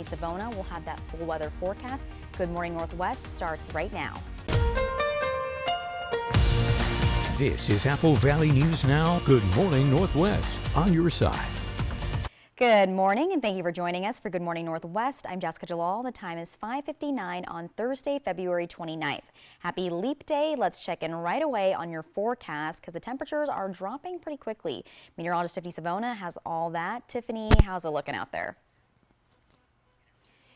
Savona will have that full weather forecast. Good Morning Northwest starts right now. This is Apple Valley News Now. Good Morning Northwest on your side. Good morning, and thank you for joining us for Good Morning Northwest. I'm Jessica Jalal. The time is 5:59 on Thursday, February 29th. Happy Leap Day. Let's check in right away on your forecast because the temperatures are dropping pretty quickly. Meteorologist Tiffany Savona has all that. Tiffany, how's it looking out there?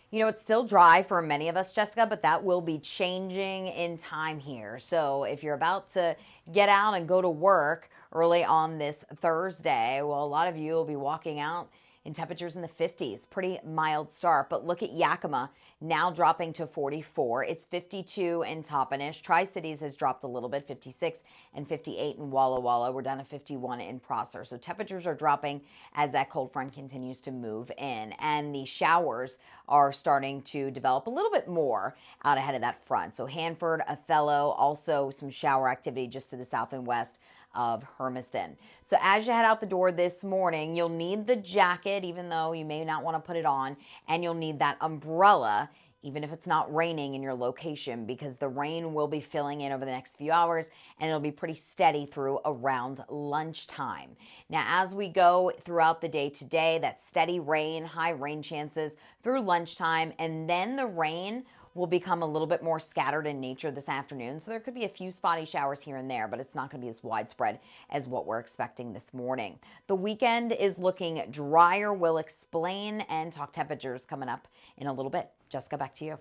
You know, it's still dry for many of us, Jessica, but that will be changing in time here. So if you're about to get out and go to work early on this Thursday, well, a lot of you will be walking out in temperatures in the 50s. Pretty mild start, but look at Yakima now dropping to 44. It's 52 in Toppenish. Tri-Cities has dropped a little bit, 56 and 58 in Walla Walla. We're down to 51 in Prosser. So temperatures are dropping as that cold front continues to move in. And the showers are starting to develop a little bit more out ahead of that front. So Hanford, Othello, also some shower activity just to the south and west of Hermiston. So as you head out the door this morning, you'll need the jacket, even though you may not want to put it on, and you'll need that umbrella, even if it's not raining in your location, because the rain will be filling in over the next few hours and it'll be pretty steady through around lunchtime. Now, as we go throughout the day today, that steady rain, high rain chances through lunchtime, and then the rain will become a little bit more scattered in nature this afternoon. So there could be a few spotty showers here and there, but it's not going to be as widespread as what we're expecting this morning. The weekend is looking drier. We'll explain and talk temperatures coming up in a little bit. Jessica, back to you.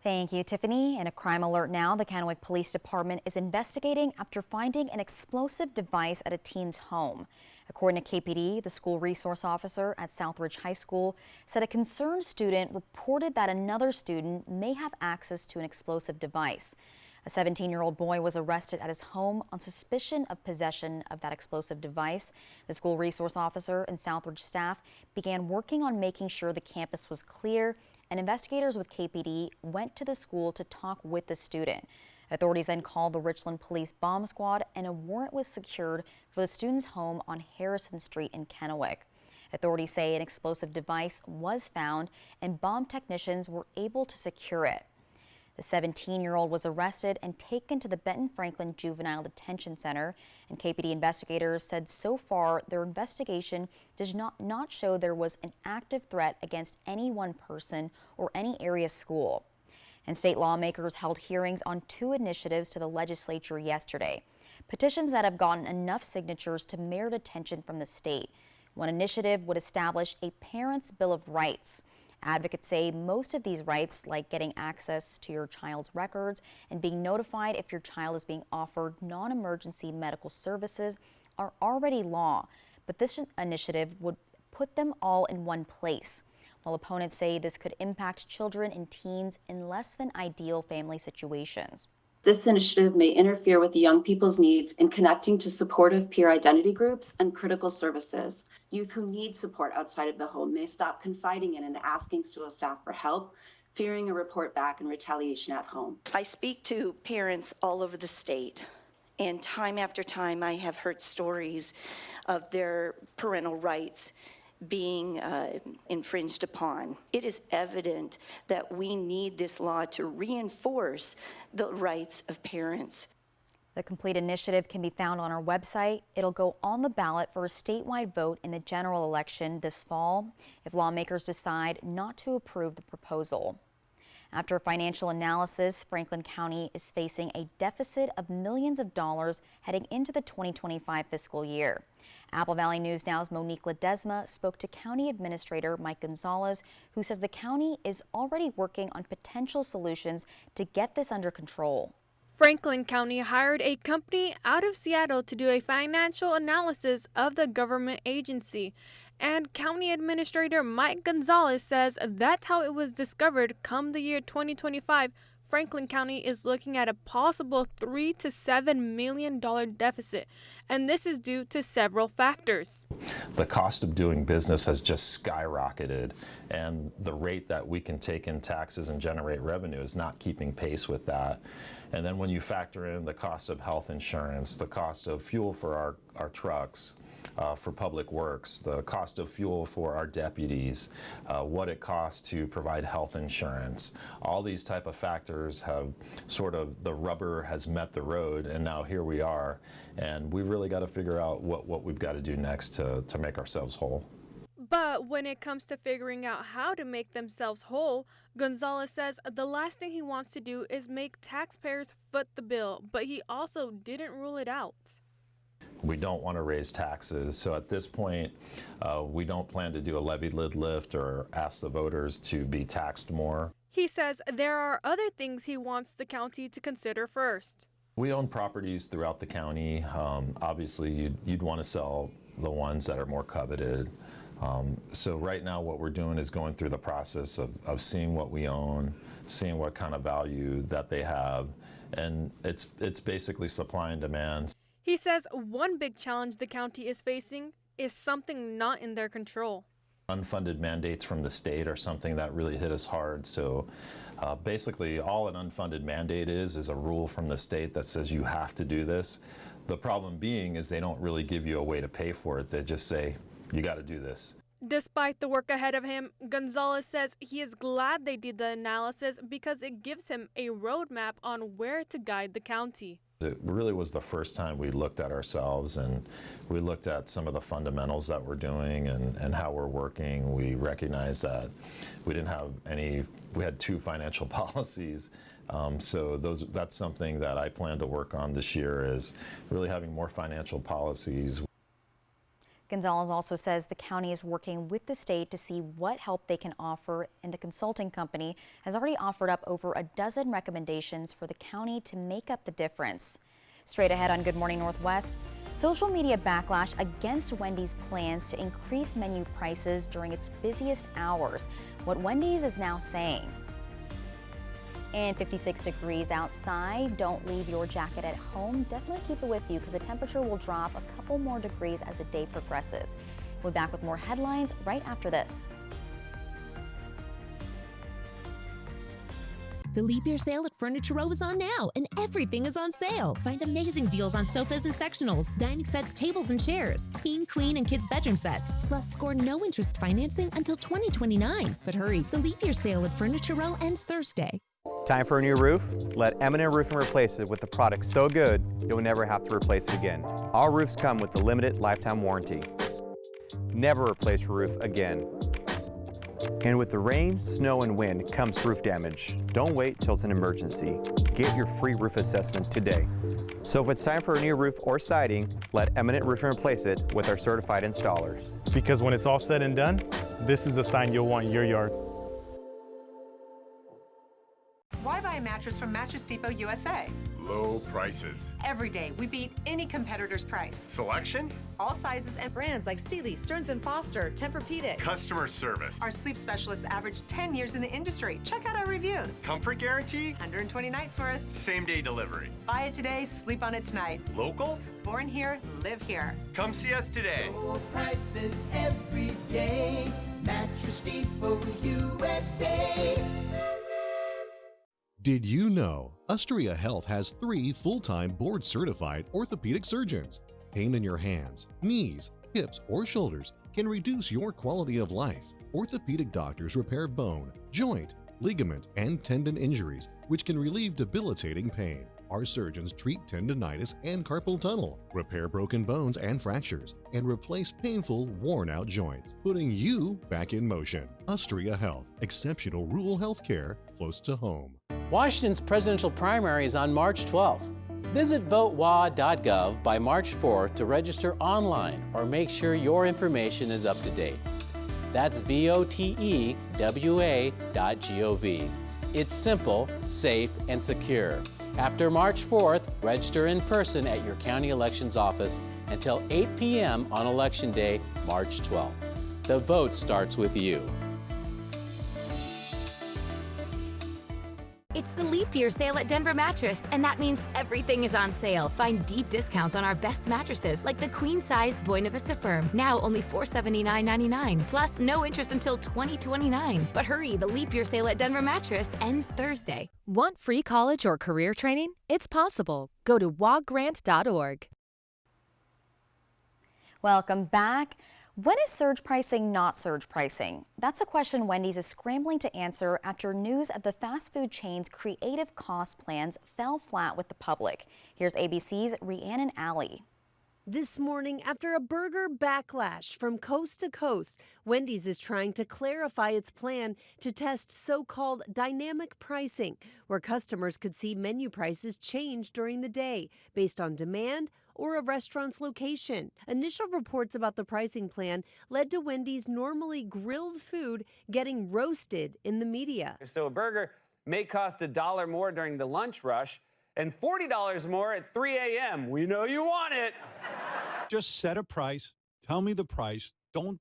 Thank you, Tiffany. In a crime alert now, the Kennewick Police Department is investigating after finding an explosive device at a teen's home. According to KPD, the school resource officer at Southridge High School said a concerned student reported that another student may have access to an explosive device. A 17-year-old boy was arrested at his home on suspicion of possession of that explosive device. The school resource officer and Southridge staff began working on making sure the campus was clear, and investigators with KPD went to the school to talk with the student. Authorities then called the Richland Police Bomb Squad, and a warrant was secured for the student's home on Harrison Street in Kennewick. Authorities say an explosive device was found and bomb technicians were able to secure it. The 17-year-old was arrested and taken to the Benton Franklin Juvenile Detention Center, and KPD investigators said so far their investigation does not show there was an active threat against any one person or any area school. And state lawmakers held hearings on two initiatives to the legislature yesterday. Petitions that have gotten enough signatures to merit attention from the state. One initiative would establish a Parents' Bill of Rights. Advocates say most of these rights, like getting access to your child's records and being notified if your child is being offered non-emergency medical services, are already law. But this initiative would put them all in one place. While opponents say this could impact children and teens in less than ideal family situations. This initiative may interfere with the young people's needs in connecting to supportive peer identity groups and critical services. Youth who need support outside of the home may stop confiding in and asking school staff for help, fearing a report back and retaliation at home. I speak to parents all over the state, and time after time I have heard stories of their parental rights being infringed upon. It is evident that we need this law to reinforce the rights of parents. The complete initiative can be found on our website. It'll go on the ballot for a statewide vote in the general election this fall if lawmakers decide not to approve the proposal. After a financial analysis, Franklin County is facing a deficit of millions of dollars heading into the 2025 fiscal year. Apple Valley News Now's Monique Ledesma spoke to County Administrator Mike Gonzalez, who says the county is already working on potential solutions to get this under control. Franklin County hired a company out of Seattle to do a financial analysis of the government agency. And County Administrator Mike Gonzalez says that's how it was discovered. Come the year 2025, Franklin County is looking at a possible $3 to $7 million deficit, and this is due to several factors. The cost of doing business has just skyrocketed, and the rate that we can take in taxes and generate revenue is not keeping pace with that. And then when you factor in the cost of health insurance, the cost of fuel for our trucks, for public works, the cost of fuel for our deputies, what it costs to provide health insurance, all these type of factors have sort of, the rubber has met the road, and now here we are, and we really got to figure out what we've got to do next to make ourselves whole. But when it comes to figuring out how to make themselves whole, Gonzalez says the last thing he wants to do is make taxpayers foot the bill, but he also didn't rule it out. We don't want to raise taxes, so at this point, we don't plan to do a levy lid lift or ask the voters to be taxed more. He says there are other things he wants the county to consider first. We own properties throughout the county. Obviously, you'd want to sell the ones that are more coveted. So right now what we're doing is going through the process of seeing what we own, seeing what kind of value that they have, and it's basically supply and demand. He says one big challenge the county is facing is something not in their control. Unfunded mandates from the state are something that really hit us hard. So basically all an unfunded mandate is a rule from the state that says you have to do this. The problem being is they don't really give you a way to pay for it. They just say, you got to do this. Despite the work ahead of him, Gonzalez says he is glad they did the analysis because it gives him a roadmap on where to guide the county. It really was the first time we looked at ourselves, and we looked at some of the fundamentals that we're doing and how we're working. We recognized that we didn't have any, we had 2 financial policies. So that's something that I plan to work on this year, is really having more financial policies. Gonzalez also says the county is working with the state to see what help they can offer, and the consulting company has already offered up over a dozen recommendations for the county to make up the difference. Straight ahead on Good Morning Northwest, social media backlash against Wendy's plans to increase menu prices during its busiest hours. What Wendy's is now saying. And 56 degrees outside. Don't leave your jacket at home. Definitely keep it with you because the temperature will drop a couple more degrees as the day progresses. We'll be back with more headlines right after this. The leap year sale at Furniture Row is on now, and everything is on sale. Find amazing deals on sofas and sectionals, dining sets, tables, and chairs, king, queen, and kids' bedroom sets. Plus, score no interest financing until 2029. But hurry, the leap year sale at Furniture Row ends Thursday. Time for a new roof? Let Eminent Roofing replace it with a product so good you'll never have to replace it again. All roofs come with the limited lifetime warranty. Never replace your roof again. And with the rain, snow, and wind comes roof damage. Don't wait till it's an emergency. Get your free roof assessment today. So if it's time for a new roof or siding, let Eminent Roofing replace it with our certified installers. Because when it's all said and done, this is the sign you'll want in your yard. Why buy a mattress from Mattress Depot USA? Low prices. Every day, we beat any competitor's price. Selection? All sizes and brands like Sealy, Stearns & Foster, Tempur-Pedic. Customer service. Our sleep specialists average 10 years in the industry. Check out our reviews. Comfort guarantee? 120 nights worth. Same-day delivery. Buy it today, sleep on it tonight. Local? Born here, live here. Come see us today. Low prices every day. Mattress Depot USA. Did you know Ustria Health has 3 full-time board-certified orthopedic surgeons? Pain in your hands, knees, hips, or shoulders can reduce your quality of life. Orthopedic doctors repair bone, joint, ligament, and tendon injuries, which can relieve debilitating pain. Our surgeons treat tendonitis and carpal tunnel, repair broken bones and fractures, and replace painful, worn-out joints, putting you back in motion. Ustria Health, exceptional rural health care close to home. Washington's presidential primary is on March 12th. Visit votewa.gov by March 4th to register online or make sure your information is up to date. That's votewa.gov. It's simple, safe, and secure. After March 4th, register in person at your county elections office until 8 p.m. on Election Day, March 12th. The vote starts with you. It's the leap year sale at Denver Mattress, and that means everything is on sale. Find deep discounts on our best mattresses, like the queen-sized Buena Vista Firm, now only $479.99, plus no interest until 2029. But hurry, the leap year sale at Denver Mattress ends Thursday. Want free college or career training? It's possible. Go to wogrant.org. Welcome back. When is surge pricing not surge pricing? That's a question Wendy's is scrambling to answer after news of the fast food chain's creative cost plans fell flat with the public. Here's ABC's Rhiannon Alley. This morning, after a burger backlash from coast to coast, Wendy's is trying to clarify its plan to test so-called dynamic pricing, where customers could see menu prices change during the day based on demand or a restaurant's location. Initial reports about the pricing plan led to Wendy's normally grilled food getting roasted in the media. So a burger may cost $1 more during the lunch rush and $40 more at 3 a.m. We know you want it. Just set a price. Tell me the price. Don't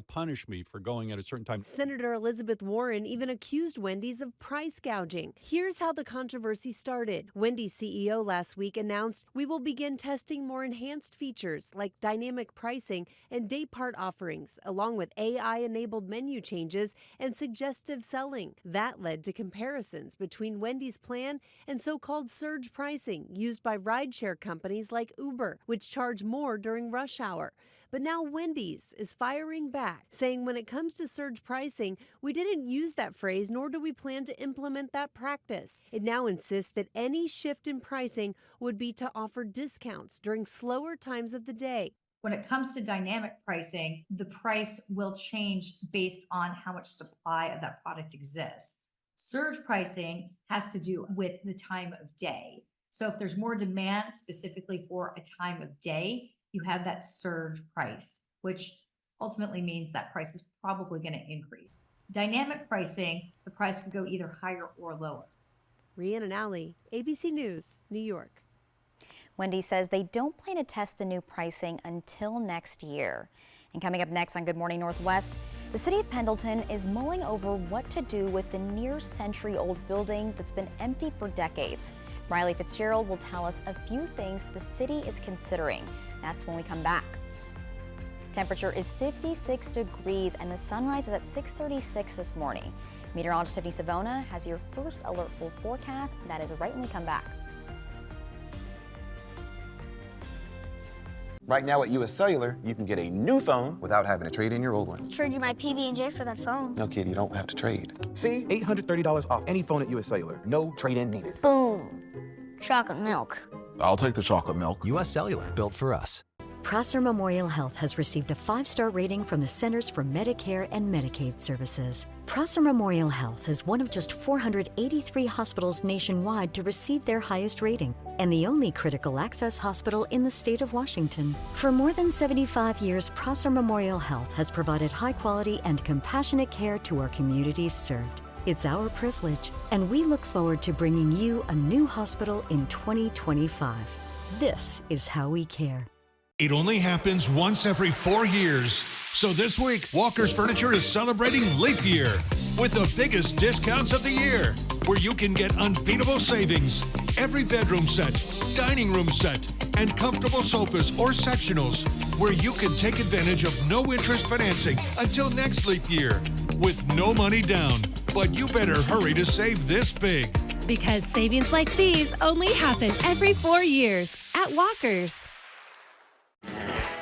punish me for going at a certain time. Senator Elizabeth Warren even accused Wendy's of price gouging. Here's how the controversy started. Wendy's CEO last week announced we will begin testing more enhanced features like dynamic pricing and day part offerings, along with AI-enabled menu changes and suggestive selling. That led to comparisons between Wendy's plan and so-called surge pricing used by rideshare companies like Uber, which charge more during rush hour. But now Wendy's is firing back, saying when it comes to surge pricing, we didn't use that phrase, nor do we plan to implement that practice. It now insists that any shift in pricing would be to offer discounts during slower times of the day. When it comes to dynamic pricing, the price will change based on how much supply of that product exists. Surge pricing has to do with the time of day. So if there's more demand specifically for a time of day, you have that surge price, which ultimately means that price is probably going to increase. Dynamic pricing, the price could go either higher or lower. Rhiannon Alley, ABC News, New York. Wendy says they don't plan to test the new pricing until next year. And coming up next on Good Morning Northwest, the city of Pendleton is mulling over what to do with the near-century-old building that's been empty for decades. Riley Fitzgerald will tell us a few things the city is considering. That's when we come back. Temperature is 56 degrees and the sunrise is at 6:36 this morning. Meteorologist Tiffany Savona has your first alert full forecast. That is right when we come back. Right now at US Cellular, you can get a new phone without having to trade in your old one. Trade you my PB&J for that phone. No, kid, you don't have to trade. See? $830 off any phone at US Cellular. No trade-in needed. Boom. Chocolate milk. I'll take the chocolate milk. US Cellular, built for us. Prosser Memorial Health has received a 5-star rating from the Centers for Medicare and Medicaid Services. Prosser Memorial Health is one of just 483 hospitals nationwide to receive their highest rating, and the only critical access hospital in the state of Washington. For more than 75 years, Prosser Memorial Health has provided high-quality and compassionate care to our communities served. It's our privilege, and we look forward to bringing you a new hospital in 2025. This is how we care. It only happens once every 4 years. So this week, Walker's Furniture is celebrating Leap Year with the biggest discounts of the year, where you can get unbeatable savings. Every bedroom set, dining room set, and comfortable sofas or sectionals, where you can take advantage of no-interest financing until next Leap Year with no money down. But you better hurry to save this big. Because savings like these only happen every 4 years at Walker's.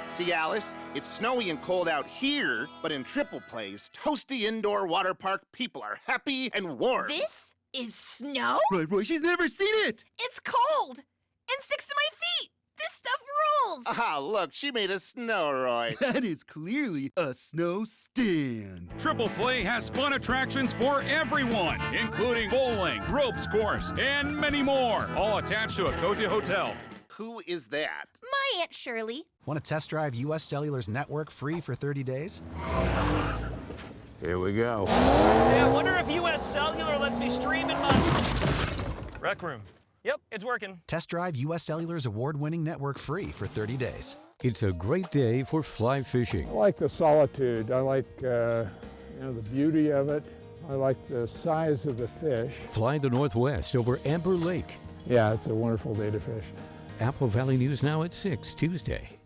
See, Alice, it's snowy and cold out here, but in Triple Play's toasty indoor water park, people are happy and warm. This is snow? Roy, she's never seen it. It's cold and sticks to my feet. This stuff rules. Ah, look, she made a snow, Roy. That is clearly a snow stand. Triple Play has fun attractions for everyone, including bowling, ropes course, and many more, all attached to a cozy hotel. Who is that? My Aunt Shirley. Want to test drive US Cellular's network free for 30 days? Here we go. Hey, I wonder if US Cellular lets me stream in my rec room. Yep, it's working. Test drive US Cellular's award-winning network free for 30 days. It's a great day for fly fishing. I like the solitude. I like the beauty of it. I like the size of the fish. Fly the Northwest over Amber Lake. Yeah, it's a wonderful day to fish. Apple Valley News Now at 6 Tuesday.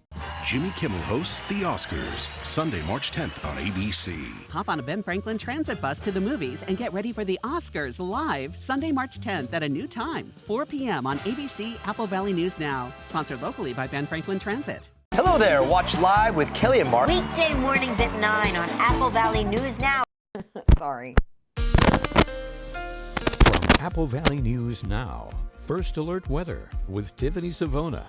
Jimmy Kimmel hosts the Oscars, Sunday, March 10th on ABC. Hop on a Ben Franklin Transit bus to the movies and get ready for the Oscars live Sunday, March 10th at a new time, 4 p.m. on ABC Apple Valley News Now. Sponsored locally by Ben Franklin Transit. Hello there. Watch live with Kelly and Mark. Weekday mornings at 9 on Apple Valley News Now. Sorry. From Apple Valley News Now, First Alert Weather with Tiffany Savona.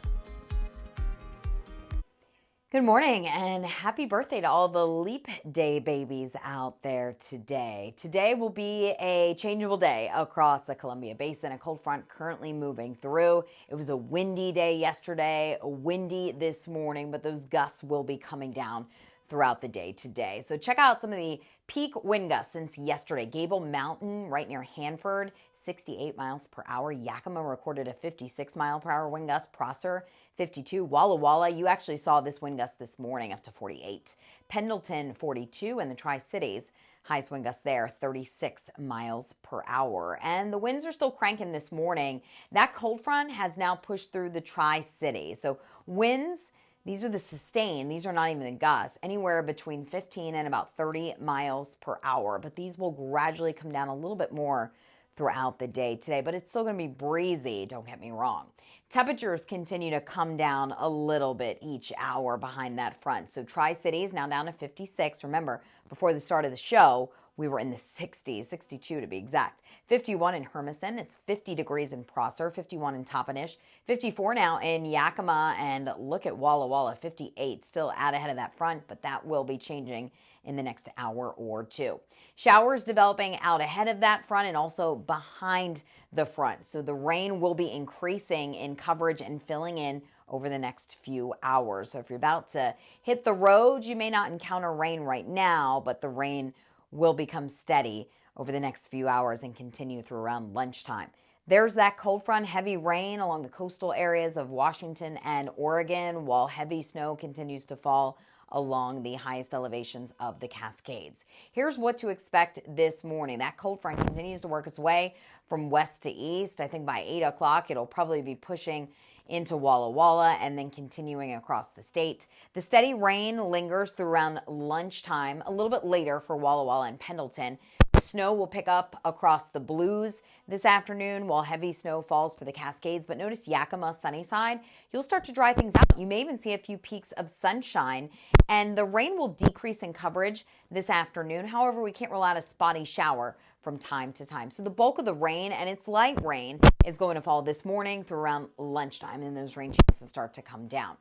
Good morning and happy birthday to all the leap day babies out there today. Today will be a changeable day across the Columbia Basin. A cold front currently moving through. It was a windy day yesterday, windy this morning, but those gusts will be coming down throughout the day today. So check out some of the peak wind gusts since yesterday. Gable Mountain right near Hanford, 68 miles per hour. Yakima recorded a 56 mile per hour wind gust. Prosser, 52. Walla Walla, you actually saw this wind gust this morning up to 48. Pendleton, 42. And the Tri-Cities, highest wind gust there, 36 miles per hour. And the winds are still cranking this morning. That cold front has now pushed through the Tri-Cities. So winds, these are the sustained, these are not even the gusts, anywhere between 15 and about 30 miles per hour. But these will gradually come down a little bit more throughout the day today, but it's still going to be breezy, don't get me wrong. Temperatures continue to come down a little bit each hour behind that front. So Tri-Cities now down to 56. Remember, before the start of the show, we were in the 60s, 62 to be exact. 51 in Hermiston, it's 50 degrees in Prosser, 51 in Toppenish, 54 now in Yakima, and look at Walla Walla, 58, still out ahead of that front, but that will be changing in the next hour or two. Showers developing out ahead of that front and also behind the front. So the rain will be increasing in coverage and filling in over the next few hours. So if you're about to hit the roads, you may not encounter rain right now, but the rain will become steady over the next few hours and continue through around lunchtime. There's that cold front, heavy rain along the coastal areas of Washington and Oregon, while heavy snow continues to fall along the highest elevations of the Cascades. Here's what to expect this morning. That cold front continues to work its way from west to east. I think by 8 o'clock, it'll probably be pushing into Walla Walla and then continuing across the state. The steady rain lingers through around lunchtime, a little bit later for Walla Walla and Pendleton. Snow will pick up across the Blues this afternoon while heavy snow falls for the Cascades. But notice Yakima, Sunnyside, you'll start to dry things out. You may even see a few peaks of sunshine, and the rain will decrease in coverage this afternoon. However, we can't rule out a spotty shower from time to time. So the bulk of the rain, and it's light rain, is going to fall this morning through around lunchtime, and those rain chances start to come down.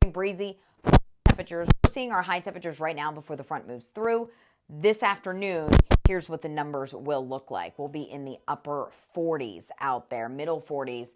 Breezy temperatures. We're seeing our high temperatures right now before the front moves through. This afternoon, here's what the numbers will look like. We'll be in the upper 40s out there, middle 40s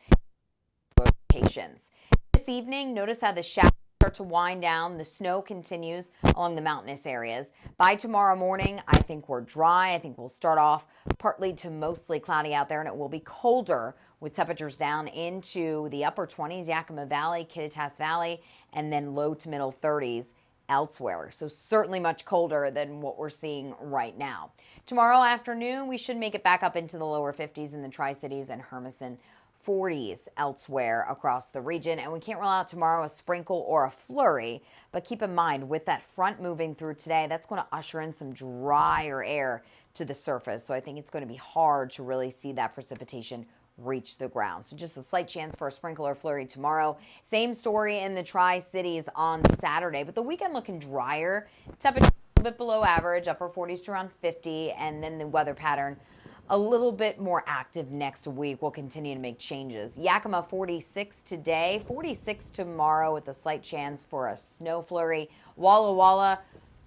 locations. This evening, notice how the showers start to wind down. The snow continues along the mountainous areas. By tomorrow morning, I think we're dry. I think we'll start off partly to mostly cloudy out there, and it will be colder with temperatures down into the upper 20s, Yakima Valley, Kittitas Valley, and then low to middle 30s elsewhere. So certainly much colder than what we're seeing right now. Tomorrow afternoon, we should make it back up into the lower 50s in the Tri-Cities and Hermiston, 40s elsewhere across the region. And we can't rule out tomorrow a sprinkle or a flurry, but keep in mind with that front moving through today, that's going to usher in some drier air to the surface. So I think it's going to be hard to really see that precipitation reach the ground. So just a slight chance for a sprinkle or flurry tomorrow. Same story in the Tri-Cities on Saturday, but the weekend looking drier. Temperature a little bit below average, upper 40s to around 50, and then the weather pattern a little bit more active next week. We'll continue to make changes. Yakima 46 today, 46 tomorrow with a slight chance for a snow flurry. Walla Walla,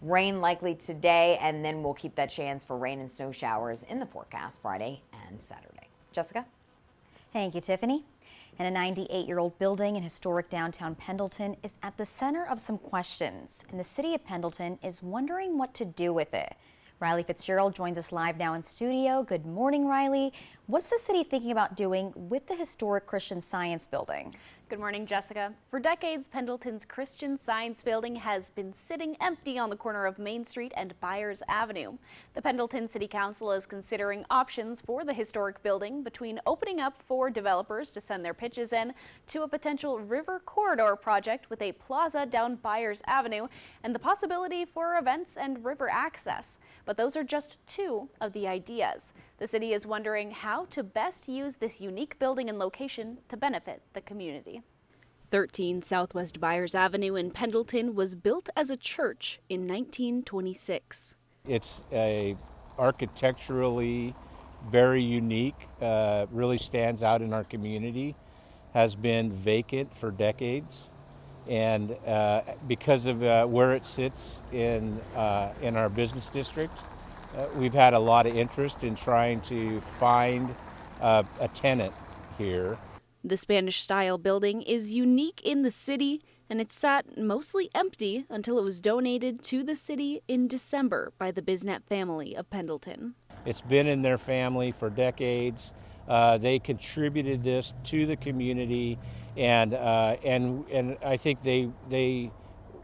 rain likely today, and then we'll keep that chance for rain and snow showers in the forecast Friday and Saturday. Jessica? Thank you, Tiffany. And a 98-year-old building in historic downtown Pendleton is at the center of some questions, and the city of Pendleton is wondering what to do with it. Riley Fitzgerald joins us live now in studio. Good morning, Riley. What's the city thinking about doing with the historic Christian Science building? Good morning, Jessica. For decades, Pendleton's Christian Science building has been sitting empty on the corner of Main Street and Byers Avenue. The Pendleton City Council is considering options for the historic building, between opening up for developers to send their pitches in, to a potential river corridor project with a plaza down Byers Avenue, and the possibility for events and river access. But those are just two of the ideas. The city is wondering how to best use this unique building and location to benefit the community. 13 Southwest Byers Avenue in Pendleton was built as a church in 1926. It's a architecturally very unique, really stands out in our community, has been vacant for decades, and because of where it sits in our business district, we've had a lot of interest in trying to find a tenant here. The Spanish-style building is unique in the city, and it sat mostly empty until it was donated to the city in December by the Bisnet family of Pendleton. It's been in their family for decades. They contributed this to the community, and I think they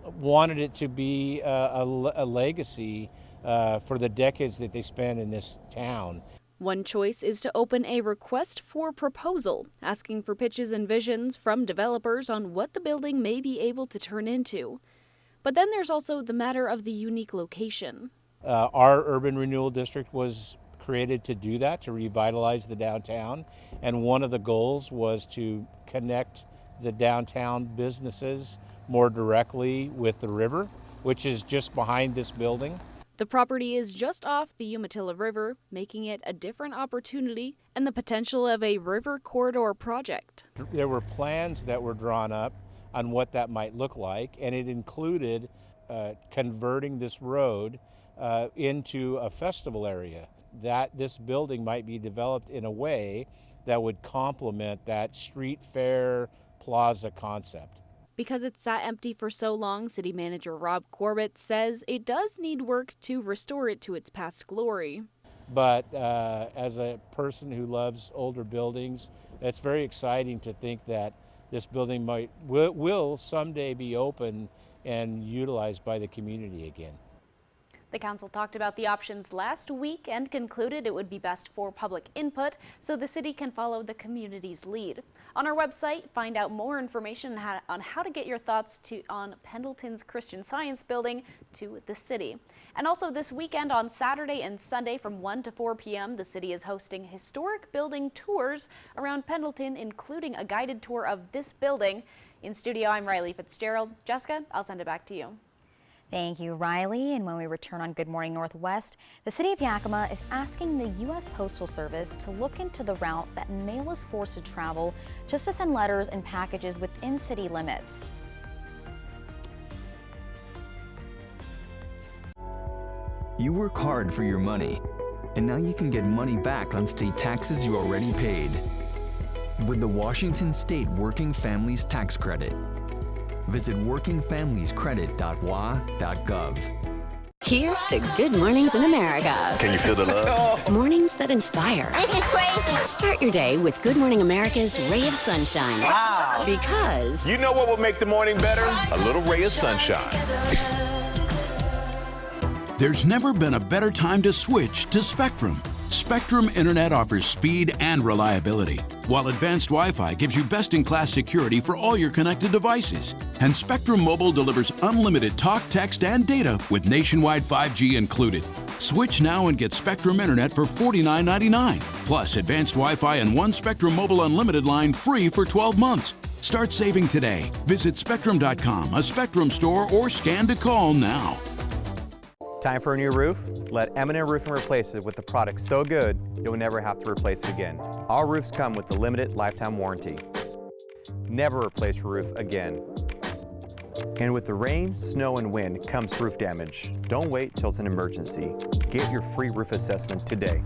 wanted it to be a legacy for the decades that they spent in this town. One choice is to open a request for proposal, asking for pitches and visions from developers on what the building may be able to turn into. But then there's also the matter of the unique location. Our urban renewal district was created to do that, to revitalize the downtown, and one of the goals was to connect the downtown businesses more directly with the river, which is just behind this building. The property is just off the Umatilla River, making it a different opportunity and the potential of a river corridor project. There were plans that were drawn up on what that might look like, and it included converting this road into a festival area. That this building might be developed in a way that would complement that street fair plaza concept. Because it sat empty for so long, City Manager Rob Corbett says it does need work to restore it to its past glory. But as a person who loves older buildings, it's very exciting to think that this building will someday be open and utilized by the community again. The council talked about the options last week and concluded it would be best for public input so the city can follow the community's lead. On our website, find out more information on how to get your thoughts on Pendleton's Christian Science building to the city. And also this weekend on Saturday and Sunday from 1 to 4 p.m., the city is hosting historic building tours around Pendleton, including a guided tour of this building. In studio, I'm Riley Fitzgerald. Jessica, I'll send it back to you. Thank you, Riley. And when we return on Good Morning Northwest, the city of Yakima is asking the U.S. Postal Service to look into the route that mail is forced to travel just to send letters and packages within city limits. You work hard for your money, and now you can get money back on state taxes you already paid with the Washington State Working Families Tax Credit. Visit workingfamiliescredit.wa.gov. Here's to good mornings in America. Can you feel the love? Mornings that inspire. This is crazy. Start your day with Good Morning America's ray of sunshine. Wow. Because you know what will make the morning better? A little ray of sunshine. There's never been a better time to switch to Spectrum. Spectrum Internet offers speed and reliability, while advanced Wi-Fi gives you best-in-class security for all your connected devices. And Spectrum Mobile delivers unlimited talk, text, and data with nationwide 5G included. Switch now and get Spectrum Internet for $49.99, plus advanced Wi-Fi and one Spectrum Mobile Unlimited line free for 12 months. Start saving today. Visit Spectrum.com, a Spectrum store, or scan to call now. Time for a new roof? Let Eminent Roofing replace it with a product so good you'll never have to replace it again. Our roofs come with the limited lifetime warranty. Never replace your roof again. And with the rain, snow, and wind comes roof damage. Don't wait till it's an emergency. Get your free roof assessment today.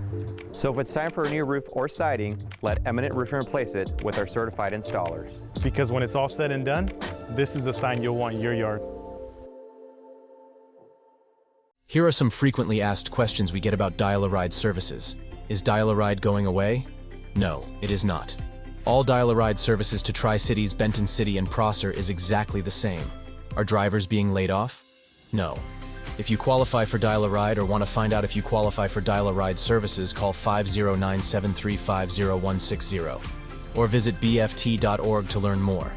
So if it's time for a new roof or siding, let Eminent Roofing replace it with our certified installers. Because when it's all said and done, this is the sign you'll want in your yard. Here are some frequently asked questions we get about Dial-A-Ride services. Is Dial-A-Ride going away? No, it is not. All Dial-A-Ride services to Tri-Cities, Benton City, and Prosser is exactly the same. Are drivers being laid off? No. If you qualify for Dial-A-Ride or want to find out if you qualify for Dial-A-Ride services, call 509-735-0160 or visit bft.org to learn more.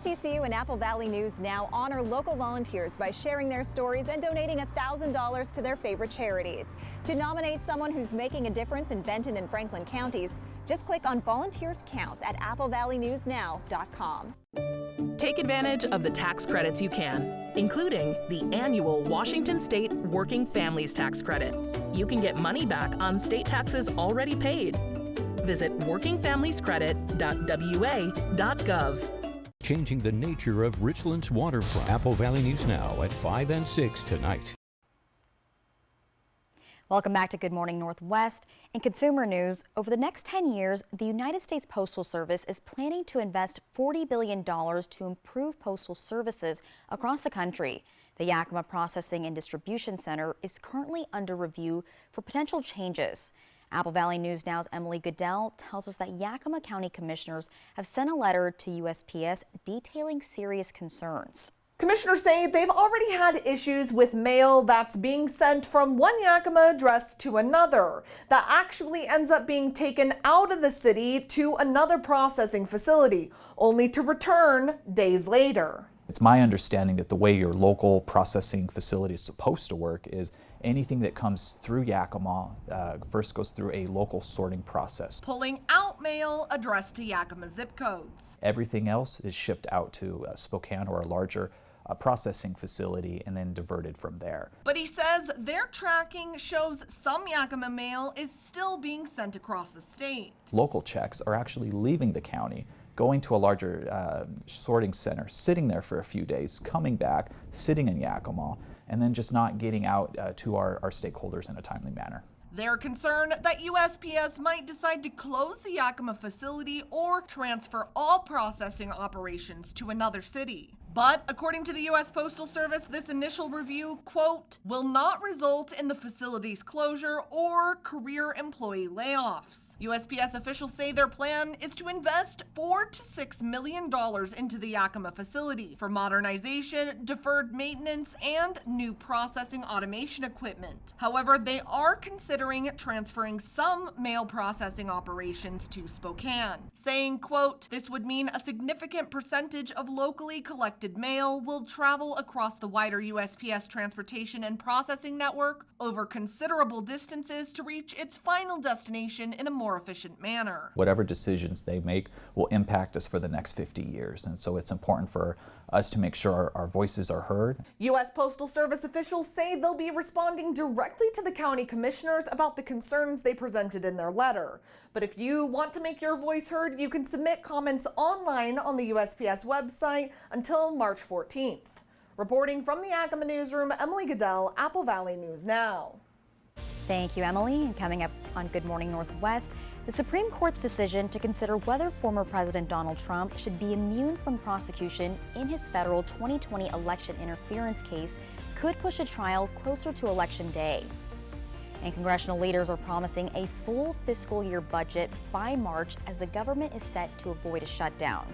STCU and Apple Valley News Now honor local volunteers by sharing their stories and donating $1,000 to their favorite charities. To nominate someone who's making a difference in Benton and Franklin counties, just click on Volunteers Count at applevalleynewsnow.com. Take advantage of the tax credits you can, including the annual Washington State Working Families Tax Credit. You can get money back on state taxes already paid. Visit workingfamiliescredit.wa.gov. Changing the nature of Richland's waterfront. Apple Valley News Now at 5 and 6 tonight. Welcome back to Good Morning Northwest. In consumer news, over the next 10 years, the United States Postal Service is planning to invest $40 billion to improve postal services across the country. The Yakima Processing and Distribution Center is currently under review for potential changes. Apple Valley News Now's Emily Goodell tells us that Yakima County commissioners have sent a letter to USPS detailing serious concerns. Commissioners say they've already had issues with mail that's being sent from one Yakima address to another that actually ends up being taken out of the city to another processing facility, only to return days later. It's my understanding that the way your local processing facility is supposed to work is anything that comes through Yakima first goes through a local sorting process. Pulling out mail addressed to Yakima zip codes. Everything else is shipped out to Spokane or a larger processing facility and then diverted from there. But he says their tracking shows some Yakima mail is still being sent across the state. Local checks are actually leaving the county, going to a larger sorting center, sitting there for a few days, coming back, sitting in Yakima, and then just not getting out to our stakeholders in a timely manner. They're concerned that USPS might decide to close the Yakima facility or transfer all processing operations to another city. But according to the U.S. Postal Service, this initial review, quote, will not result in the facility's closure or career employee layoffs. USPS officials say their plan is to invest $4 to $6 million into the Yakima facility for modernization, deferred maintenance, and new processing automation equipment. However, they are considering transferring some mail processing operations to Spokane, saying, quote, this would mean a significant percentage of locally collected mail will travel across the wider USPS transportation and processing network over considerable distances to reach its final destination in a more efficient manner. Whatever decisions they make will impact us for the next 50 years, and so it's important for us to make sure our voices are heard. U.S. Postal Service officials say they'll be responding directly to the county commissioners about the concerns they presented in their letter. But if you want to make your voice heard, you can submit comments online on the USPS website until March 14th. Reporting from the Yakima Newsroom, Emily Goodell, Apple Valley News Now. Thank you, Emily. And coming up on Good Morning Northwest, the Supreme Court's decision to consider whether former President Donald Trump should be immune from prosecution in his federal 2020 election interference case could push a trial closer to Election Day. And congressional leaders are promising a full fiscal year budget by March as the government is set to avoid a shutdown.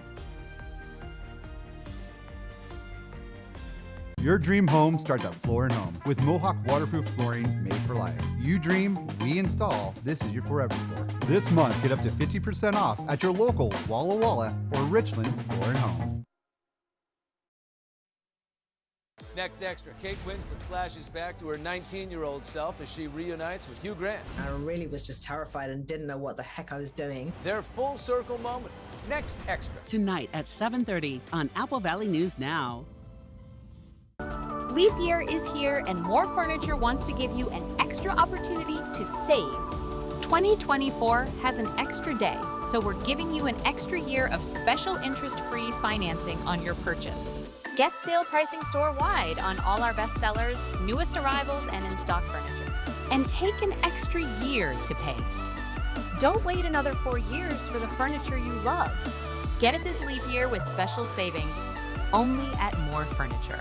Your dream home starts at Floor & Home with Mohawk waterproof flooring made for life. You dream, we install. This is your forever floor. This month, get up to 50% off at your local Walla Walla or Richland Floor & Home. Next Extra, Kate Winslet flashes back to her 19-year-old self as she reunites with Hugh Grant. I really was just terrified and didn't know what the heck I was doing. Their full circle moment. Next Extra. Tonight at 7:30 on Apple Valley News Now. Leap year is here and More Furniture wants to give you an extra opportunity to save. 2024 has an extra day, so we're giving you an extra year of special interest-free financing on your purchase. Get sale pricing store-wide on all our best sellers, newest arrivals, and in-stock furniture. And take an extra year to pay. Don't wait another 4 years for the furniture you love. Get it this leap year with special savings, only at More Furniture.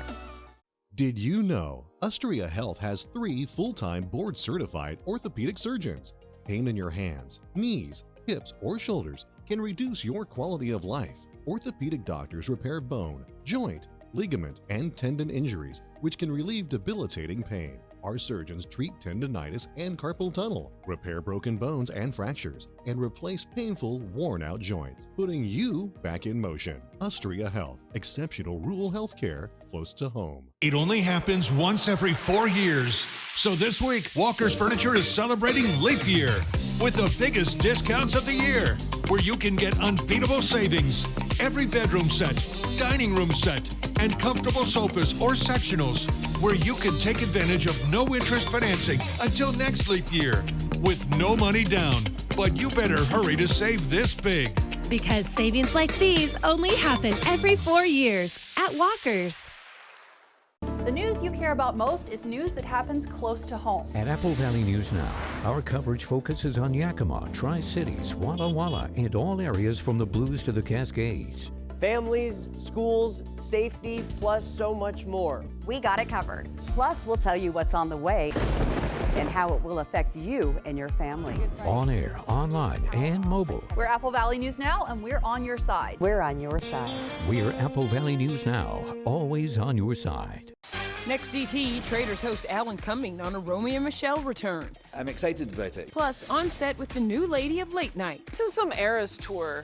Did you know Ustria Health has 3 full-time board-certified orthopedic surgeons? Pain in your hands, knees, hips, or shoulders can reduce your quality of life. Orthopedic doctors repair bone, joint, ligament, and tendon injuries, which can relieve debilitating pain. Our surgeons treat tendonitis and carpal tunnel, repair broken bones and fractures, and replace painful, worn-out joints, putting you back in motion. Ustria Health, exceptional rural health care close to home. It only happens once every 4 years. So this week, Walker's Furniture is celebrating Leap Year with the biggest discounts of the year, where you can get unbeatable savings. Every bedroom set, dining room set, and comfortable sofas or sectionals, where you can take advantage of no-interest financing until next Leap Year with no money down. But you better hurry to save this big. Because savings like these only happen every 4 years at Walker's. The news you care about most is news that happens close to home. At Apple Valley News Now, our coverage focuses on Yakima, Tri-Cities, Walla Walla, and all areas from the Blues to the Cascades. Families, schools, safety, plus so much more. We got it covered. Plus, we'll tell you what's on the way and how it will affect you and your family. On air, online, and mobile. We're Apple Valley News Now, and we're on your side. We're on your side. We're Apple Valley News Now, always on your side. Next DT, Traders host Alan Cumming on a Romeo and Michelle return. I'm excited about it. Plus, on set with the new lady of late night. This is some Eras tour,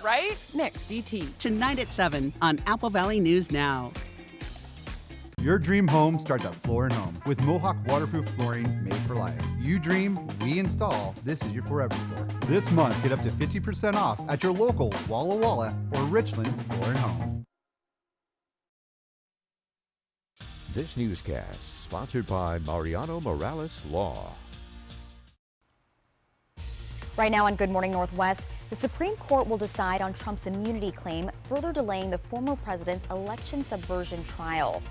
right? Next DT. Tonight at 7 on Apple Valley News Now. Your dream home starts at Floor & Home with Mohawk waterproof flooring made for life. You dream, we install. This is your forever floor. This month, get up to 50% off at your local Walla Walla or Richland Floor & Home. This newscast sponsored by Mariano Morales Law. Right now on Good Morning Northwest, the Supreme Court will decide on Trump's immunity claim, further delaying the former president's election subversion trial.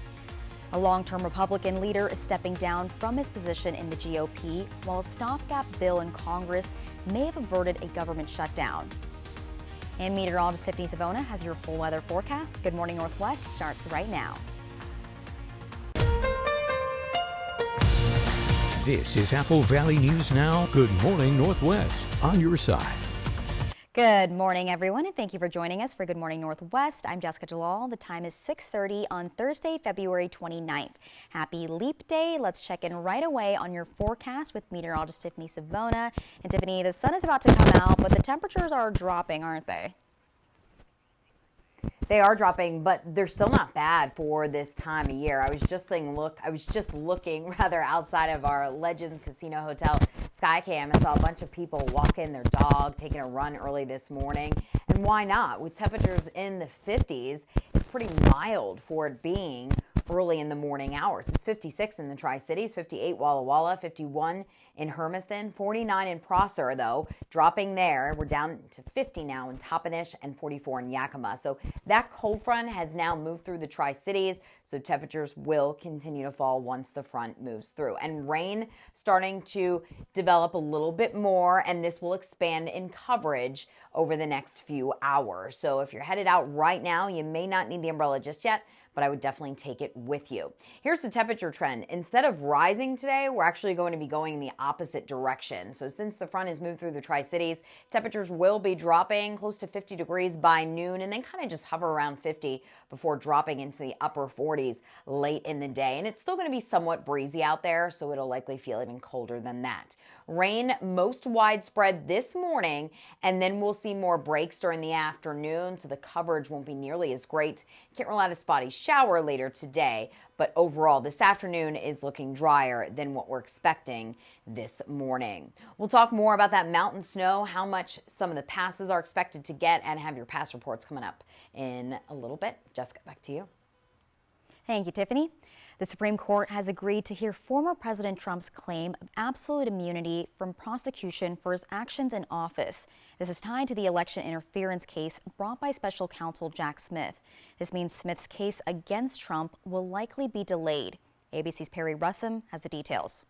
A long-term Republican leader is stepping down from his position in the GOP, while a stopgap bill in Congress may have averted a government shutdown. And meteorologist Tiffany Savona has your full weather forecast. Good Morning Northwest starts right now. This is Apple Valley News Now. Good morning, Northwest, on your side. Good morning, everyone, and thank you for joining us for Good Morning Northwest. I'm Jessica Jalal. The time is 6:30 on Thursday, February 29th. Happy Leap Day. Let's check in right away on your forecast with meteorologist Tiffany Savona. And Tiffany, the sun is about to come out, but the temperatures are dropping, aren't they? They are dropping, but they're still not bad for this time of year. I was just looking outside of our Legends Casino Hotel Skycam. I saw a bunch of people walking their dog, taking a run early this morning. And why not? With temperatures in the 50s, it's pretty mild for it being early in the morning hours. It's 56 in the Tri-Cities, 58 Walla Walla, 51 in Hermiston, 49 in Prosser, though, dropping there. We're down to 50 now in Toppenish and 44 in Yakima. So that cold front has now moved through the Tri-Cities, so temperatures will continue to fall once the front moves through. And rain starting to develop a little bit more, and this will expand in coverage over the next few hours. So if you're headed out right now, you may not need the umbrella just yet, but I would definitely take it with you. Here's the temperature trend. Instead of rising today, we're actually going to be going in the opposite direction. So since the front has moved through the Tri-Cities, temperatures will be dropping close to 50 degrees by noon and then kind of just hover around 50 before dropping into the upper 40s late in the day. And it's still going to be somewhat breezy out there, so it'll likely feel even colder than that. Rain most widespread this morning, and then we'll see more breaks during the afternoon, so the coverage won't be nearly as great. Can't rule out a spotty shower later today, but overall this afternoon is looking drier than what we're expecting this morning. We'll talk more about that mountain snow, how much some of the passes are expected to get, and have your pass reports coming up in a little bit. Jessica, back to you. Thank you, Tiffany. The Supreme Court has agreed to hear former President Trump's claim of absolute immunity from prosecution for his actions in office. This is tied to the election interference case brought by special counsel Jack Smith. This means Smith's case against Trump will likely be delayed. ABC's Perry Russum has the details.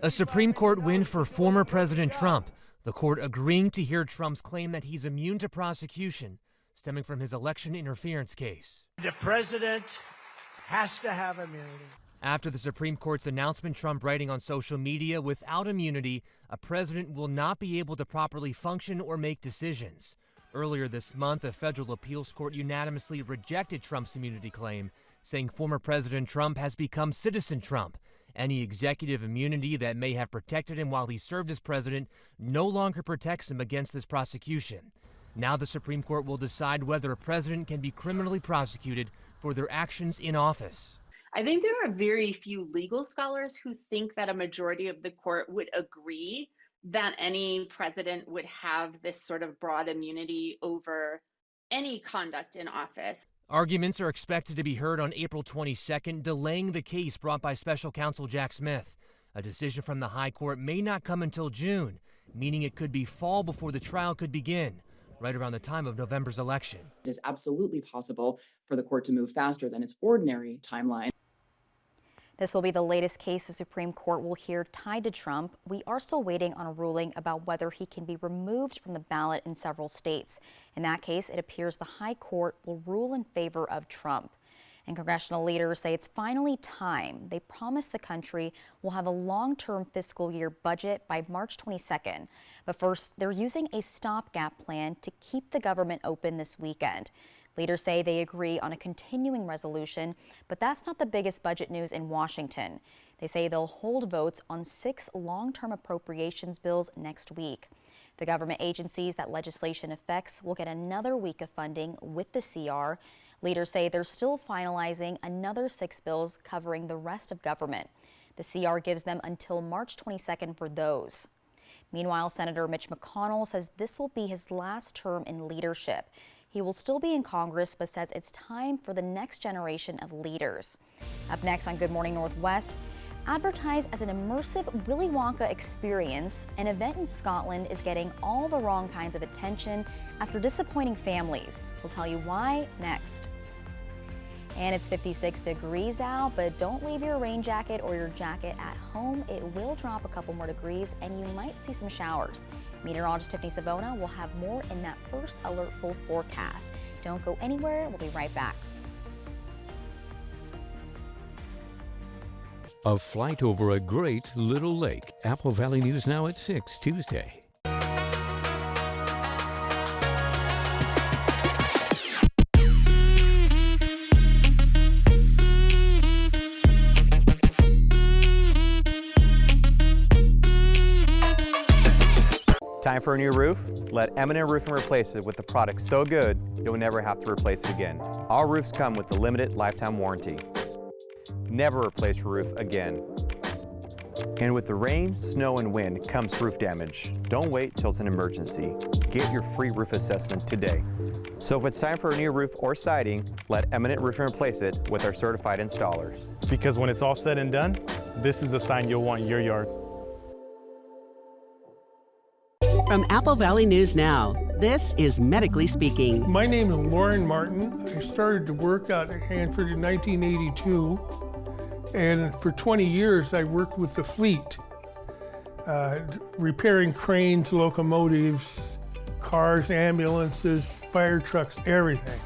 A Supreme Court win for former President Trump. The court agreeing to hear Trump's claim that he's immune to prosecution stemming from his election interference case. The president has to have immunity. After the Supreme Court's announcement, Trump writing on social media, without immunity, a president will not be able to properly function or make decisions. Earlier this month, a federal appeals court unanimously rejected Trump's immunity claim, saying former President Trump has become Citizen Trump. Any executive immunity that may have protected him while he served as president no longer protects him against this prosecution. Now the Supreme Court will decide whether a president can be criminally prosecuted for their actions in office. I think there are very few legal scholars who think that a majority of the court would agree that any president would have this sort of broad immunity over any conduct in office. Arguments are expected to be heard on April 22nd, delaying the case brought by special counsel Jack Smith. A decision from the High Court may not come until June, meaning it could be fall before the trial could begin, right around the time of November's election. It is absolutely possible for the court to move faster than its ordinary timeline. This will be the latest case the Supreme Court will hear tied to Trump. We are still waiting on a ruling about whether he can be removed from the ballot in several states. In that case, it appears the High Court will rule in favor of Trump. And congressional leaders say it's finally time. They promise the country will have a long-term fiscal year budget by March 22nd. But first, they're using a stopgap plan to keep the government open this weekend. Leaders say they agree on a continuing resolution, but that's not the biggest budget news in Washington. They say they'll hold votes on 6 long-term appropriations bills next week. The government agencies that legislation affects will get another week of funding with the CR. Leaders say they're still finalizing another 6 bills covering the rest of government. The CR gives them until March 22nd for those. Meanwhile, Senator Mitch McConnell says this will be his last term in leadership. He will still be in Congress, but says it's time for the next generation of leaders. Up next on Good Morning Northwest, advertised as an immersive Willy Wonka experience, an event in Scotland is getting all the wrong kinds of attention after disappointing families. We'll tell you why next. And it's 56 degrees out, but don't leave your rain jacket or your jacket at home. It will drop a couple more degrees and you might see some showers. Meteorologist Tiffany Savona will have more in that first alert full forecast. Don't go anywhere. We'll be right back. A flight over a great little lake. Apple Valley News Now at 6 Tuesday. Time for a new roof? Let Eminent Roofing replace it with a product so good you'll never have to replace it again. All roofs come with the limited lifetime warranty. Never replace your roof again. And with the rain, snow, and wind comes roof damage. Don't wait till it's an emergency. Get your free roof assessment today. So if it's time for a new roof or siding, let Eminent Roofing replace it with our certified installers. Because when it's all said and done, this is the sign you'll want in your yard. From Apple Valley News Now, this is Medically Speaking. My name is Lauren Martin. I started to work out at Hanford in 1982, and for 20 years I worked with the fleet, repairing cranes, locomotives, cars, ambulances, fire trucks, everything.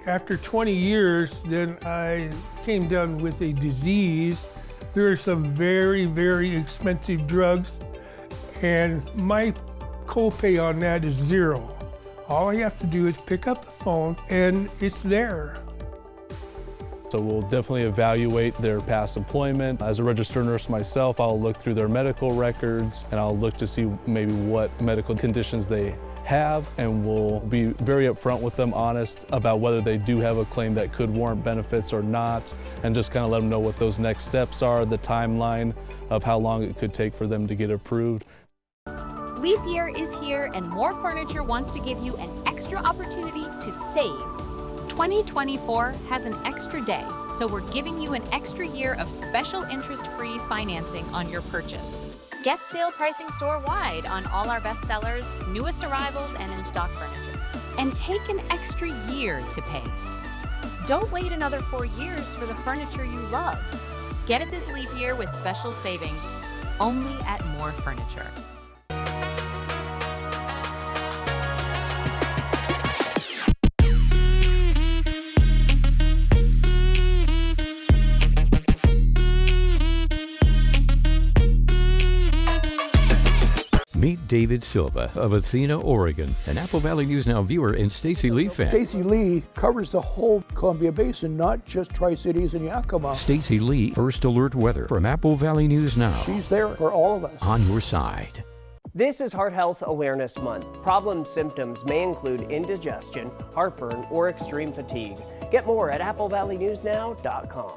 After 20 years, then I came down with a disease. There are some very, very expensive drugs, and my copay on that is $0. All I have to do is pick up the phone and it's there. So we'll definitely evaluate their past employment. As a registered nurse myself, I'll look through their medical records and I'll look to see maybe what medical conditions they have, and we'll be very upfront with them, honest about whether they do have a claim that could warrant benefits or not, and just kind of let them know what those next steps are, the timeline of how long it could take for them to get approved. Leap year is here and More Furniture wants to give you an extra opportunity to save. 2024 has an extra day, so we're giving you an extra year of special interest-free financing on your purchase. Get sale pricing store-wide on all our best sellers, newest arrivals, and in-stock furniture. And take an extra year to pay. Don't wait another 4 years for the furniture you love. Get it this leap year with special savings, only at More Furniture. David Silva of Athena, Oregon, an Apple Valley News Now viewer and Stacy Lee fan. Stacy Lee covers the whole Columbia Basin, not just Tri-Cities and Yakima. Stacy Lee, First Alert Weather from Apple Valley News Now. She's there for all of us. On your side. This is Heart Health Awareness Month. Problem symptoms may include indigestion, heartburn, or extreme fatigue. Get more at applevalleynewsnow.com.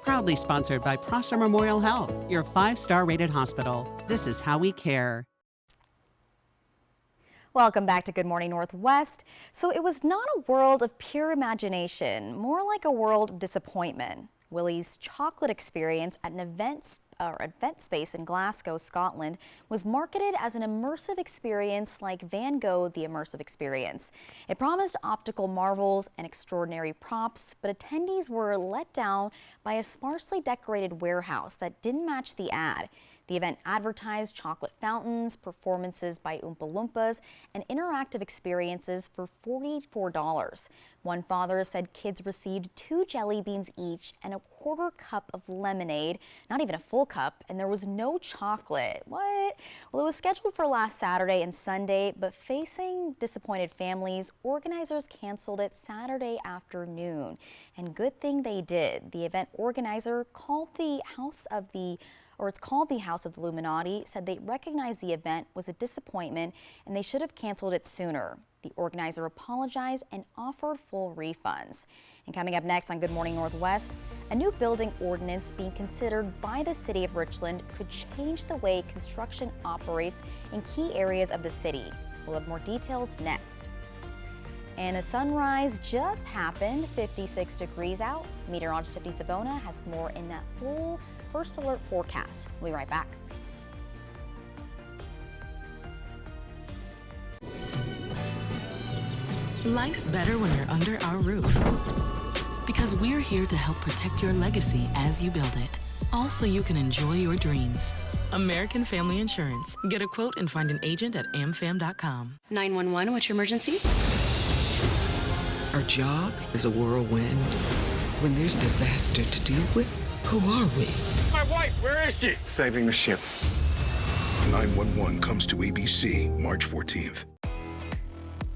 Proudly sponsored by Prosser Memorial Health, your 5-star rated hospital. This is how we care. Welcome back to Good Morning Northwest. So it was not a world of pure imagination, more like a world of disappointment. Willie's chocolate experience at an event space in Glasgow, Scotland, was marketed as an immersive experience like Van Gogh The Immersive Experience. It promised optical marvels and extraordinary props, but attendees were let down by a sparsely decorated warehouse that didn't match the ad. The event advertised chocolate fountains, performances by Oompa Loompas, and interactive experiences for $44. One father said kids received 2 jelly beans each and a quarter cup of lemonade, not even a full cup, and there was no chocolate. What? Well, it was scheduled for last Saturday and Sunday, but facing disappointed families, organizers canceled it Saturday afternoon. And good thing they did. The event organizer called the House of the Illuminati, said they recognized the event was a disappointment and they should have canceled it sooner. The organizer apologized and offered full refunds. And coming up next on Good Morning Northwest, a new building ordinance being considered by the city of Richland could change the way construction operates in key areas of the city. We'll have more details next. And a sunrise just happened, 56 degrees out. Meteorologist Tiffany Savona has more in that full First Alert forecast. We'll be right back. Life's better when you're under our roof. Because we're here to help protect your legacy as you build it. Also, you can enjoy your dreams. American Family Insurance. Get a quote and find an agent at amfam.com. 911, what's your emergency? Our job is a whirlwind. When there's disaster to deal with, who are we? My wife, where is she? Saving the ship. 911 comes to ABC March 14th.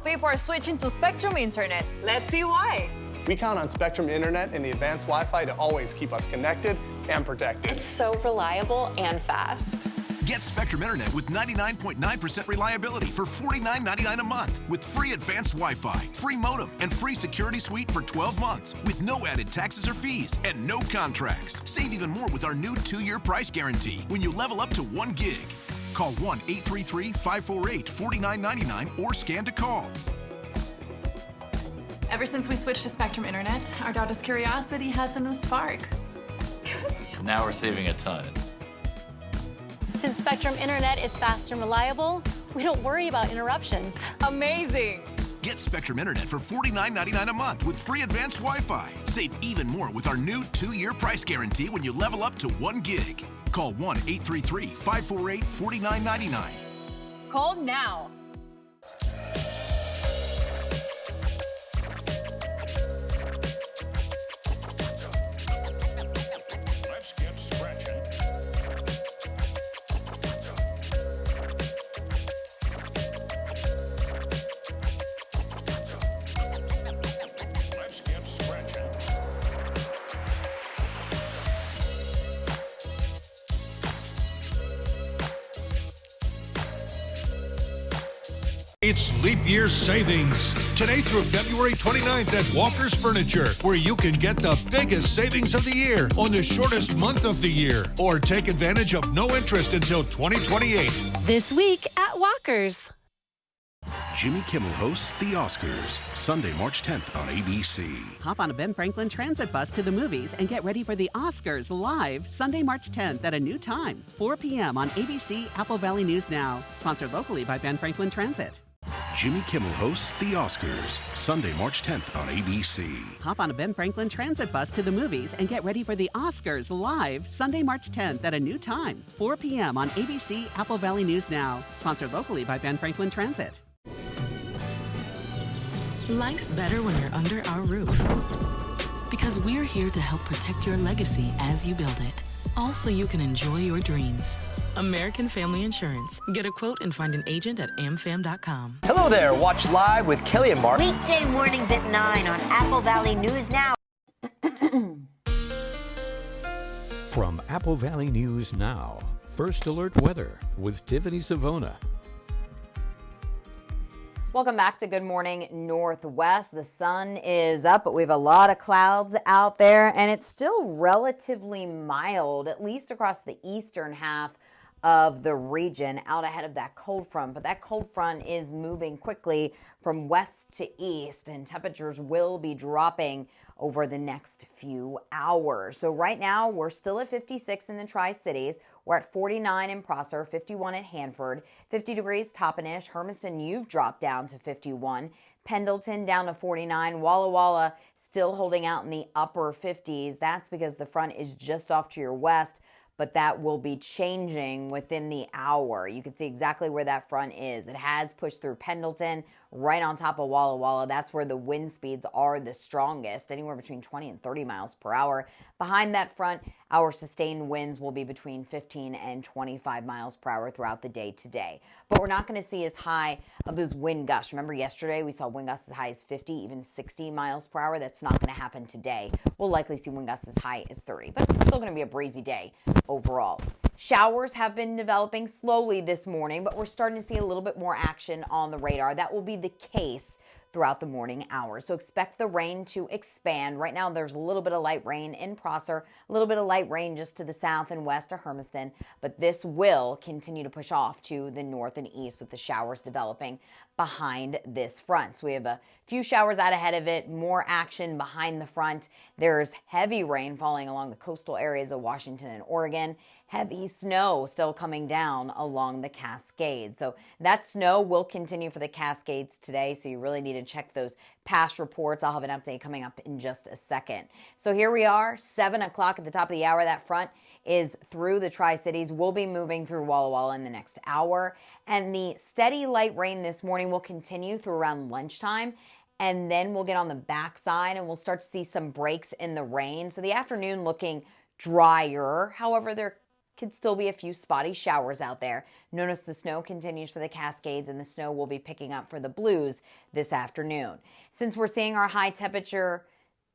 People are switching to Spectrum Internet. Let's see why. We count on Spectrum Internet and the advanced Wi-Fi to always keep us connected and protected. It's so reliable and fast. Get Spectrum Internet with 99.9% reliability for $49.99 a month with free advanced Wi-Fi, free modem, and free security suite for 12 months with no added taxes or fees and no contracts. Save even more with our new 2-year price guarantee when you level up to 1 gig. Call 1-833-548-4999 or scan to call. Ever since we switched to Spectrum Internet, our daughter's curiosity has a new spark. Now we're saving a ton. Since Spectrum Internet is fast and reliable, we don't worry about interruptions. Amazing! Get Spectrum Internet for $49.99 a month with free advanced Wi-Fi. Save even more with our new 2-year price guarantee when you level up to 1 gig. Call 1-833-548-4999. Call now. It's Leap Year Savings. Today through February 29th at Walker's Furniture, where you can get the biggest savings of the year on the shortest month of the year. Or take advantage of no interest until 2028. This week at Walker's. Jimmy Kimmel hosts the Oscars, Sunday, March 10th on ABC. Hop on a Ben Franklin Transit bus to the movies and get ready for the Oscars live Sunday, March 10th at a new time, 4 p.m. on ABC Apple Valley News Now. Sponsored locally by Ben Franklin Transit. Jimmy Kimmel hosts the Oscars, Sunday, March 10th on ABC. Hop on a Ben Franklin Transit bus to the movies and get ready for the Oscars live Sunday, March 10th at a new time, 4 p.m. on ABC Apple Valley News Now. Sponsored locally by Ben Franklin Transit. Life's better when you're under our roof. Because we're here to help protect your legacy as you build it. Also, you can enjoy your dreams. American Family Insurance. Get a quote and find an agent at amfam.com. Hello there. Watch Live with Kelly and Mark. Weekday mornings at 9 on Apple Valley News Now. From Apple Valley News Now, First Alert Weather with Tiffany Savona. Welcome back to Good Morning Northwest. The sun is up, but we have a lot of clouds out there, and it's still relatively mild, at least across the eastern half of the region, out ahead of that cold front. But that cold front is moving quickly from west to east, and temperatures will be dropping over the next few hours. So right now, we're still at 56 in the Tri-Cities. We're at 49 in Prosser, 51 at Hanford, 50 degrees Toppenish. Hermiston, you've dropped down to 51. Pendleton down to 49. Walla Walla still holding out in the upper 50s. That's because the front is just off to your west, but that will be changing within the hour. You can see exactly where that front is. It has pushed through Pendleton, right on top of Walla Walla. That's where the wind speeds are the strongest, anywhere between 20 and 30 miles per hour. Behind that front, our sustained winds will be between 15 and 25 miles per hour throughout the day today. But we're not going to see as high of those wind gusts. Remember yesterday we saw wind gusts as high as 50, even 60 miles per hour. That's not going to happen today. We'll likely see wind gusts as high as 30, but it's still going to be a breezy day overall. Showers have been developing slowly this morning, but we're starting to see a little bit more action on the radar. That will be the case throughout the morning hours. So expect the rain to expand. Right now there's a little bit of light rain in Prosser, a little bit of light rain just to the south and west of Hermiston, but this will continue to push off to the north and east with the showers developing behind this front. So we have a few showers out ahead of it, more action behind the front. There's heavy rain falling along the coastal areas of Washington and Oregon. Heavy snow still coming down along the Cascades. So that snow will continue for the Cascades today, so you really need to check those past reports. I'll have an update coming up in just a second. So here we are, 7 o'clock at the top of the hour. That front is through the Tri-Cities. We'll be moving through Walla Walla in the next hour. And the steady light rain this morning will continue through around lunchtime. And then we'll get on the backside and we'll start to see some breaks in the rain. So the afternoon looking drier. However, there could still be a few spotty showers out there. Notice the snow continues for the Cascades, and the snow will be picking up for the Blues this afternoon. Since we're seeing our high temperature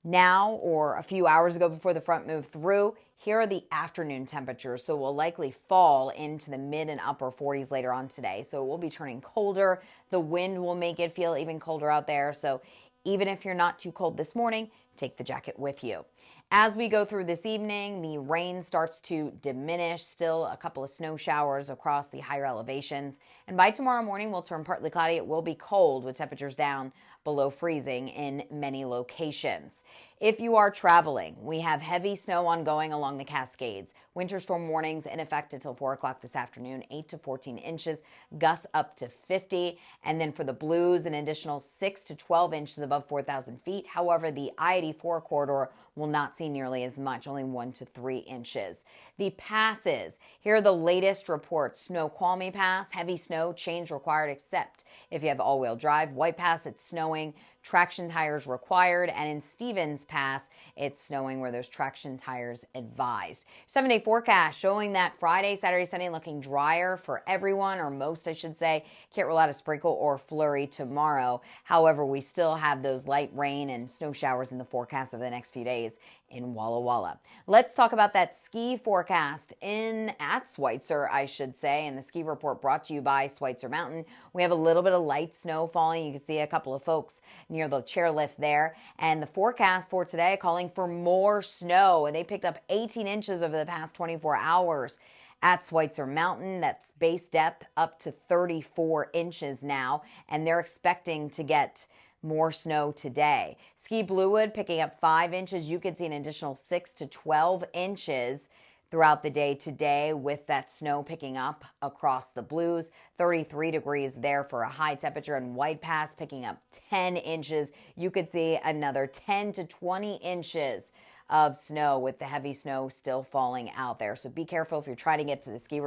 now or a few hours ago before the front moved through, here are the afternoon temperatures. So we'll likely fall into the mid and upper 40s later on today. So it will be turning colder. The wind will make it feel even colder out there. So even if you're not too cold this morning, take the jacket with you. As we go through this evening, the rain starts to diminish. Still a couple of snow showers across the higher elevations. And by tomorrow morning, we'll turn partly cloudy. It will be cold with temperatures down below freezing in many locations. If you are traveling, we have heavy snow ongoing along the Cascades. Winter storm warnings in effect until 4 o'clock this afternoon, 8 to 14 inches, gusts up to 50. And then for the Blues, an additional 6 to 12 inches above 4,000 feet. However, the I-84 corridor will not see nearly as much, only 1 to 3 inches. The passes, here are the latest reports. Snoqualmie Pass, heavy snow, change required except if you have all-wheel drive. White Pass, it's snowing, traction tires required. And in Stevens Pass, it's snowing where there's traction tires advised. 7-day forecast showing that Friday, Saturday, Sunday looking drier for everyone, or most I should say. Can't rule out a sprinkle or flurry tomorrow. However, we still have those light rain and snow showers in the forecast over the next few days in Walla Walla. Let's talk about that ski forecast at Schweitzer, I should say, and the ski report brought to you by Schweitzer Mountain. We have a little bit of light snow falling. You can see a couple of folks near the chairlift there. And the forecast for today calling for more snow, and they picked up 18 inches over the past 24 hours. At Schweitzer Mountain, that's base depth up to 34 inches now, and they're expecting to get more snow today. Ski Bluewood picking up 5 inches. You could see an additional 6 to 12 inches throughout the day today with that snow picking up across the Blues. 33 degrees there for a high temperature, and White Pass picking up 10 inches. You could see another 10 to 20 inches of snow with the heavy snow still falling out there. So be careful if you're trying to get to the ski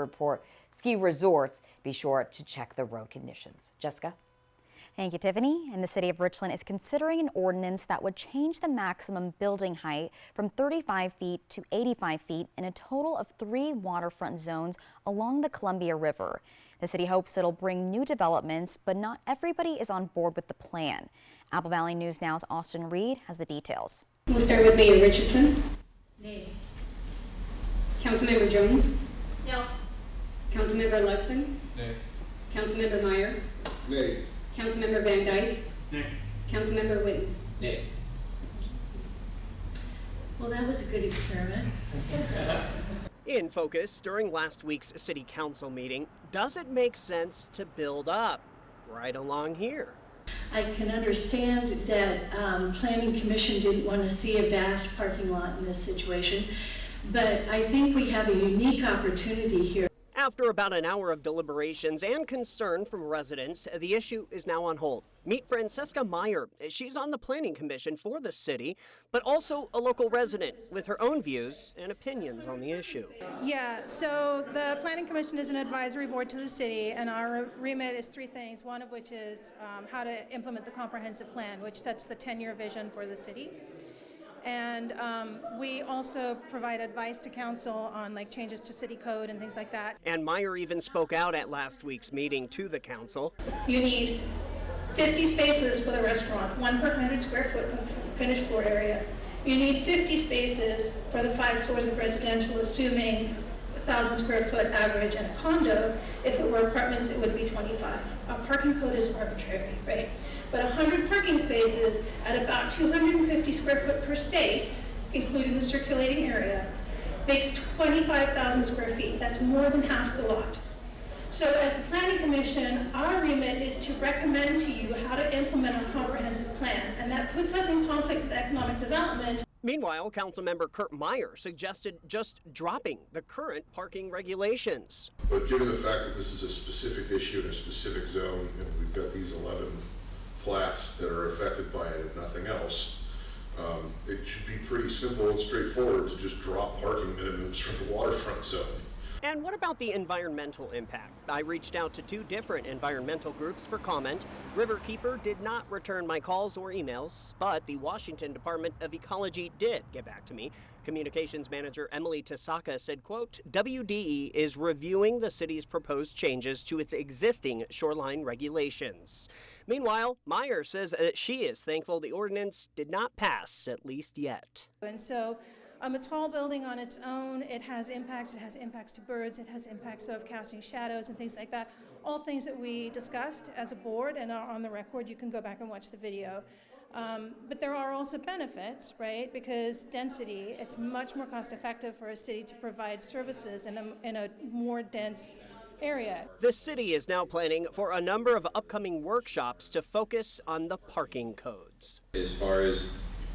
resorts. Be sure to check the road conditions. Jessica? Thank you, Tiffany. And the city of Richland is considering an ordinance that would change the maximum building height from 35 feet to 85 feet in a total of 3 waterfront zones along the Columbia River. The city hopes it'll bring new developments, but not everybody is on board with the plan. Apple Valley News Now's Austin Reed has the details. We'll start with Mayor Richardson. Nay. Councilmember Jones. No. Councilmember Luxon. Nay. Councilmember Meyer. Nay. Councilmember Van Dyke. Nay. Councilmember Witten. Nay. Well, that was a good experiment. In focus during last week's city council meeting, does it make sense to build up right along here? I can understand that Planning Commission didn't want to see a vast parking lot in this situation, but I think we have a unique opportunity here. After about an hour of deliberations and concern from residents, the issue is now on hold. Meet Francesca Meyer. She's on the Planning Commission for the city, but also a local resident with her own views and opinions on the issue. Yeah, so the Planning Commission is an advisory board to the city, and our remit is 3 things, one of which is how to implement the comprehensive plan, which sets the 10-year vision for the city. And we also provide advice to council on like changes to city code and things like that. And Meyer even spoke out at last week's meeting to the council. You need 50 spaces for the restaurant, 1 per 100 square foot of finished floor area. You need 50 spaces for the 5 floors of residential, assuming 1,000 square foot average, and a condo. If it were apartments, it would be 25. A parking code is arbitrary, right? But 100 parking spaces at about 250 square foot per space, including the circulating area, makes 25,000 square feet. That's more than half the lot. So as the Planning Commission, our remit is to recommend to you how to implement a comprehensive plan, and that puts us in conflict with economic development. Meanwhile, Councilmember Kurt Meyer suggested just dropping the current parking regulations. But given the fact that this is a specific issue in a specific zone, and we've got these 11 plats that are affected by it and nothing else, it should be pretty simple and straightforward to just drop parking minimums from the waterfront zone. And what about the environmental impact? I reached out to 2 different environmental groups for comment. Riverkeeper did not return my calls or emails, but the Washington Department of Ecology did get back to me. Communications manager Emily Tasaka said, quote, WDE is reviewing the city's proposed changes to its existing shoreline regulations. Meanwhile, Meyer says that she is thankful the ordinance did not pass, at least yet. And so a tall building on its own, it has impacts to birds, it has impacts of casting shadows and things like that. All things that we discussed as a board and are on the record. You can go back and watch the video. But there are also benefits, right? Because density, it's much more cost effective for a city to provide services in a more dense area. The city is now planning for a number of upcoming workshops to focus on the parking codes. As far as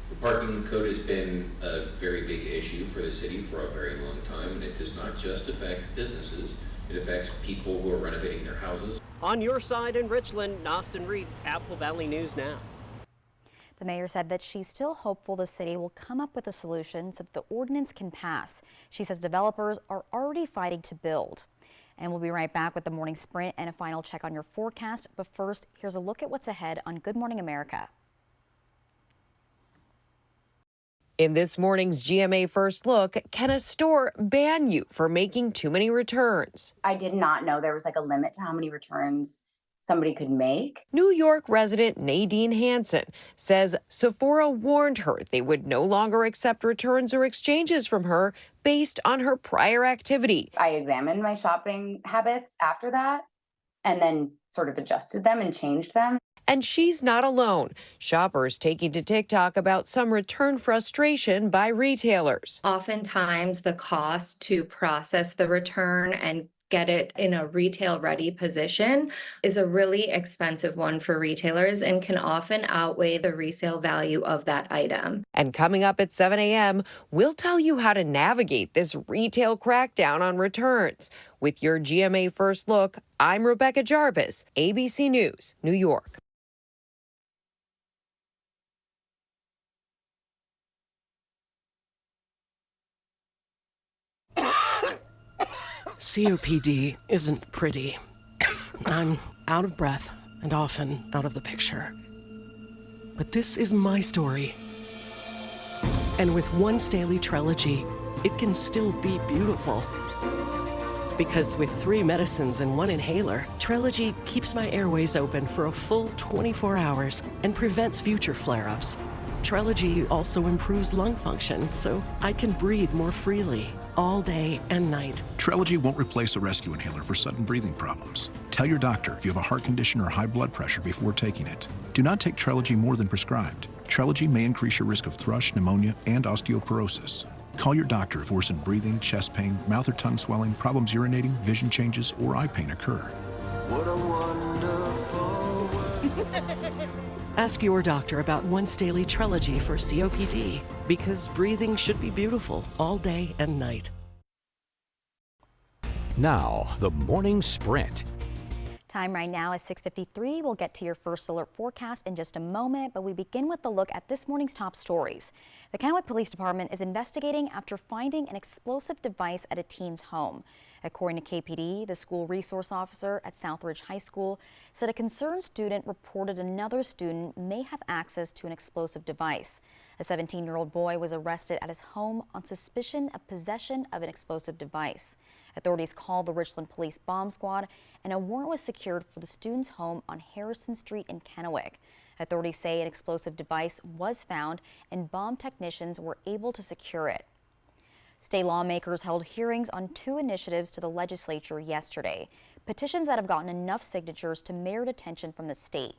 the parking code has been a very big issue for the city for a very long time, and it does not just affect businesses, it affects people who are renovating their houses. On your side in Richland, Austin Reed, Apple Valley News Now. The mayor said that she's still hopeful the city will come up with a solution so that the ordinance can pass. She says developers are already fighting to build. And we'll be right back with the morning sprint and a final check on your forecast. But first, here's a look at what's ahead on Good Morning America. In this morning's GMA First Look, can a store ban you for making too many returns? I did not know there was like a limit to how many returns somebody could make. New York resident Nadine Hansen says Sephora warned her they would no longer accept returns or exchanges from her based on her prior activity. I examined my shopping habits after that and then sort of adjusted them and changed them. And she's not alone. Shoppers taking to TikTok about some return frustration by retailers. Oftentimes, the cost to process the return and get it in a retail-ready position is a really expensive one for retailers and can often outweigh the resale value of that item. And coming up at 7 a.m., we'll tell you how to navigate this retail crackdown on returns. With your GMA First Look, I'm Rebecca Jarvis, ABC News, New York. COPD isn't pretty. I'm out of breath, and often out of the picture. But this is my story. And with One Staley Trelegy, it can still be beautiful. Because with 3 medicines and 1 inhaler, Trelegy keeps my airways open for a full 24 hours and prevents future flare-ups. Trelegy also improves lung function, so I can breathe more freely all day and night. Trelegy won't replace a rescue inhaler for sudden breathing problems. Tell your doctor if you have a heart condition or high blood pressure before taking it. Do not take Trelegy more than prescribed. Trelegy may increase your risk of thrush, pneumonia, and osteoporosis. Call your doctor if worsened breathing, chest pain, mouth or tongue swelling, problems urinating, vision changes, or eye pain occur. What a wonderful world. Ask your doctor about One Staley Trelegy for COPD, because breathing should be beautiful all day and night. Now, the morning sprint. Time right now is 6:53. We'll get to your first alert forecast in just a moment, but we begin with a look at this morning's top stories. The Kennewick Police Department is investigating after finding an explosive device at a teen's home. According to KPD, the school resource officer at Southridge High School said a concerned student reported another student may have access to an explosive device. A 17-year-old boy was arrested at his home on suspicion of possession of an explosive device. Authorities called the Richland Police Bomb Squad, and a warrant was secured for the student's home on Harrison Street in Kennewick. Authorities say an explosive device was found, and bomb technicians were able to secure it. State lawmakers held hearings on 2 initiatives to the legislature yesterday, petitions that have gotten enough signatures to merit attention from the state.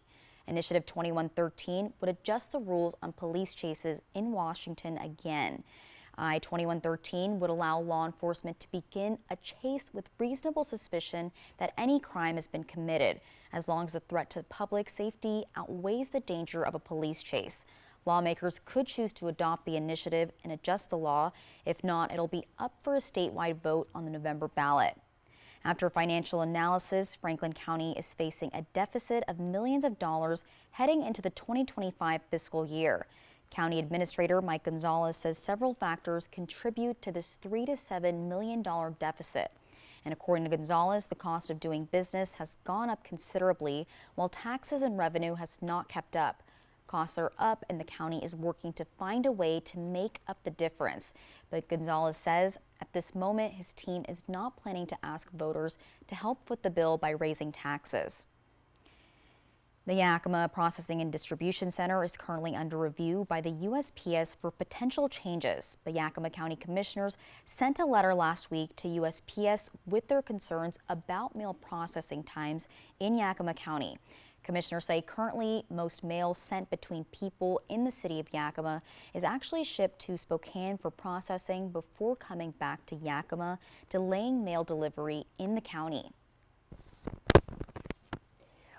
Initiative 2113 would adjust the rules on police chases in Washington again. I-2113 would allow law enforcement to begin a chase with reasonable suspicion that any crime has been committed, as long as the threat to public safety outweighs the danger of a police chase. Lawmakers could choose to adopt the initiative and adjust the law. If not, it'll be up for a statewide vote on the November ballot. After financial analysis, Franklin County is facing a deficit of millions of dollars heading into the 2025 fiscal year. County Administrator Mike Gonzalez says several factors contribute to this $3 to $7 million deficit. And according to Gonzalez, the cost of doing business has gone up considerably, while taxes and revenue has not kept up. Costs are up, and the county is working to find a way to make up the difference. But Gonzalez says at this moment, his team is not planning to ask voters to help foot the bill by raising taxes. The Yakima Processing and Distribution Center is currently under review by the USPS for potential changes. The Yakima County Commissioners sent a letter last week to USPS with their concerns about mail processing times in Yakima County. Commissioners say currently most mail sent between people in the city of Yakima is actually shipped to Spokane for processing before coming back to Yakima, delaying mail delivery in the county.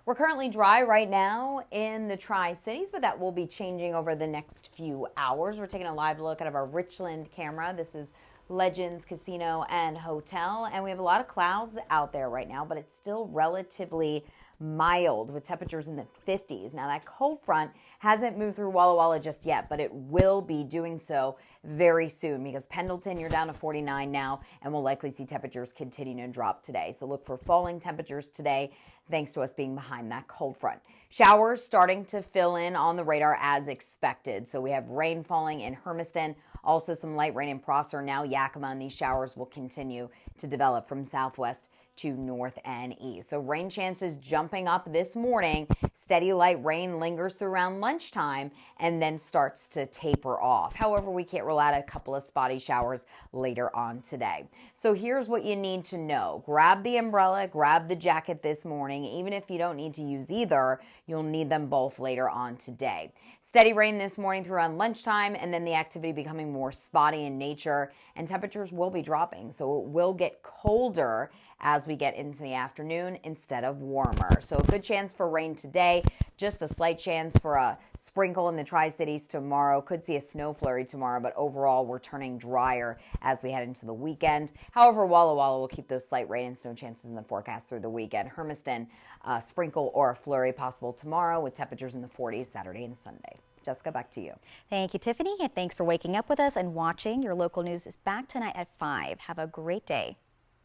We're currently dry right now in the Tri-Cities, but that will be changing over the next few hours. We're taking a live look at our Richland camera. This is Legends Casino and Hotel, and we have a lot of clouds out there right now, but it's still relatively mild with temperatures in the 50s. Now that cold front hasn't moved through Walla Walla just yet, but it will be doing so very soon, because Pendleton, you're down to 49 now, and we'll likely see temperatures continuing to drop today. So look for falling temperatures today, thanks to us being behind that cold front. Showers starting to fill in on the radar as expected. So we have rain falling in Hermiston, also some light rain in Prosser, now Yakima, and these showers will continue to develop from southwest to north and east. So rain chances jumping up this morning. Steady light rain lingers through around lunchtime and then starts to taper off. However, we can't rule out a couple of spotty showers later on today. So here's what you need to know. Grab the umbrella, grab the jacket this morning. Even if you don't need to use either, you'll need them both later on today. Steady rain this morning through around lunchtime, and then the activity becoming more spotty in nature, and temperatures will be dropping. So it will get colder as we get into the afternoon instead of warmer. So a good chance for rain today, just a slight chance for a sprinkle in the Tri-Cities tomorrow. Could see a snow flurry tomorrow, but overall we're turning drier as we head into the weekend. However, Walla Walla will keep those slight rain and snow chances in the forecast through the weekend. Hermiston, a sprinkle or a flurry possible tomorrow with temperatures in the 40s Saturday and Sunday. Jessica, back to you. Thank you, Tiffany, and thanks for waking up with us and watching. Your local news is back tonight at 5. Have a great day.